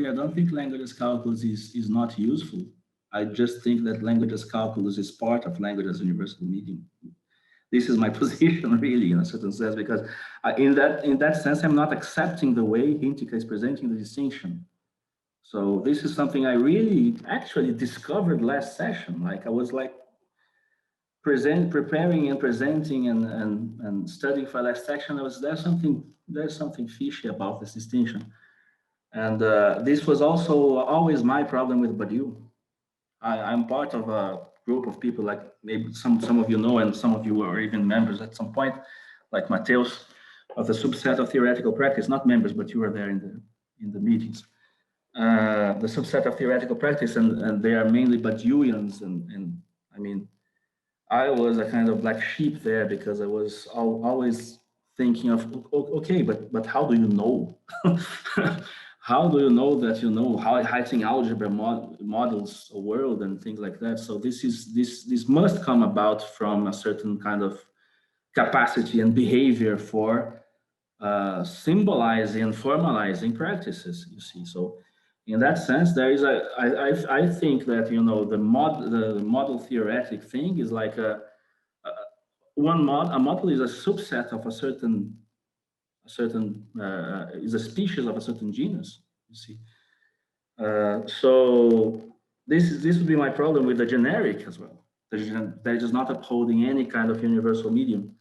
clear, I don't think languages calculus is not useful. I just think that languages calculus is part of languages universal medium. This is my position, really, in a certain sense, because in that sense, I'm not accepting the way Hintika is presenting the distinction. So this is something I really actually discovered last session. Like I was like preparing and presenting and studying for last section. There's something fishy about this distinction. And this was also always my problem with Badiou. I'm part of a group of people, like maybe some of you know, and some of you are even members at some point, like Mateus, of the subset of theoretical practice, not members, but you were there in the meetings. The subset of theoretical practice, and they are mainly Badiouians, and I mean, I was a kind of black sheep there because I was always thinking of, okay, but how do you know? How do you know that you know how Heiting algebra models a world and things like that? So this must come about from a certain kind of capacity and behavior for symbolizing and formalizing practices. You see, so in that sense, there is I think that the model theoretic thing is like a model is a subset of a certain is a species of a certain genus. You see, so this would be my problem with the generic as well. That is not upholding any kind of universal medium,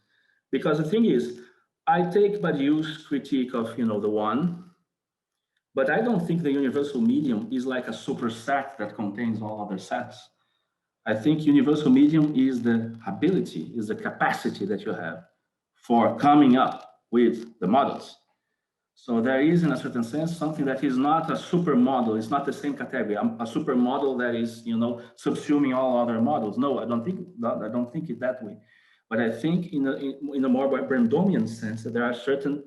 because the thing is, I take Badiou's critique of the one, but I don't think the universal medium is like a superset that contains all other sets. I think universal medium is the ability, is the capacity that you have for coming up with the models. So there is, in a certain sense, something that is not a supermodel. It's not the same category. A supermodel that is, subsuming all other models. No, I don't think it that way. But I think in a more Brandomian sense that there are certain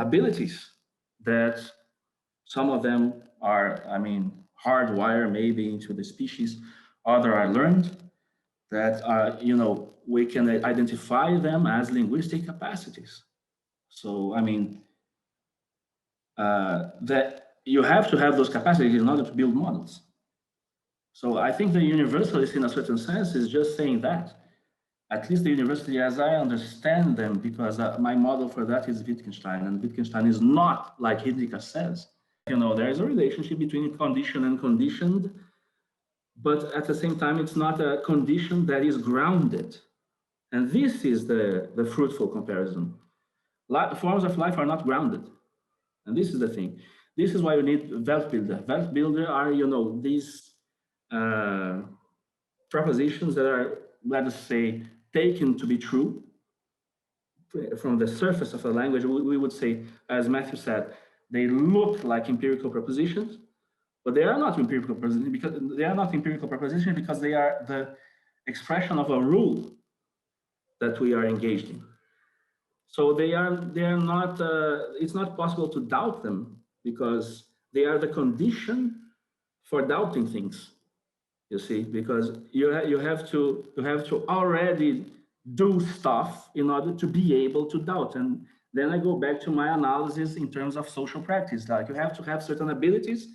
abilities that some of them are, hardwired maybe into the species. Other are learned. That are, we can identify them as linguistic capacities. So, that you have to have those capacities in order to build models. So I think the universalist, in a certain sense, is just saying that. At least the university, as I understand them, because my model for that is Wittgenstein, and Wittgenstein is not like Hintika says. There is a relationship between conditioned and conditioned, but at the same time, it's not a condition that is grounded. And this is the fruitful comparison. Forms of life are not grounded. And this is the thing. This is why you need Weltbilder. Weltbilder are, these propositions that are, let us say, taken to be true from the surface of a language. We would say, as Matthew said, they look like empirical propositions, but they are not empirical propositions because they are the expression of a rule that we are engaged in. So they are not. It's not possible to doubt them because they are the condition for doubting things. You see, because you have to already do stuff in order to be able to doubt. And then I go back to my analysis in terms of social practice. Like you have to have certain abilities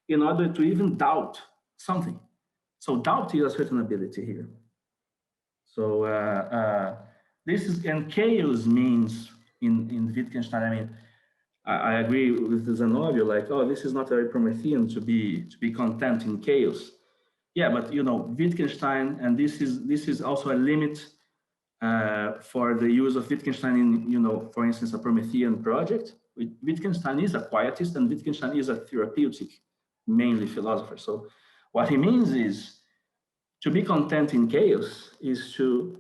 in order to even doubt something. So doubt is a certain ability here. So this is, and chaos means in Wittgenstein, I agree with Zenobia, like, oh, this is not very Promethean to be content in chaos. Yeah, but Wittgenstein, and this is also a limit for the use of Wittgenstein in, for instance, a Promethean project. Wittgenstein is a quietist, and Wittgenstein is a therapeutic, mainly philosopher. So what he means is to be content in chaos is to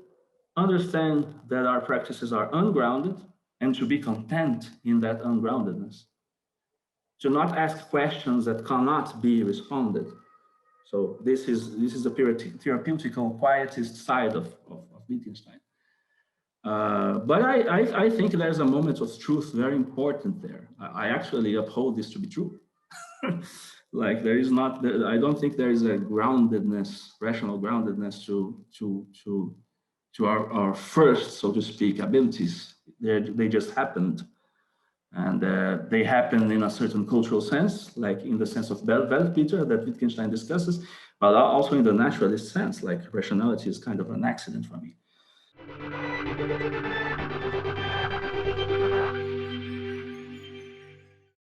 understand that our practices are ungrounded and to be content in that ungroundedness. To not ask questions that cannot be responded. So this is the therapeutical quietist side of Wittgenstein. But I think there's a moment of truth very important there. I actually uphold this to be true. Like there is not, I don't think there is a groundedness, rational groundedness to our first, so to speak, abilities. They just happened. And they happen in a certain cultural sense, like in the sense of Weltbitte that Wittgenstein discusses, but also in the naturalist sense, like rationality is kind of an accident for me.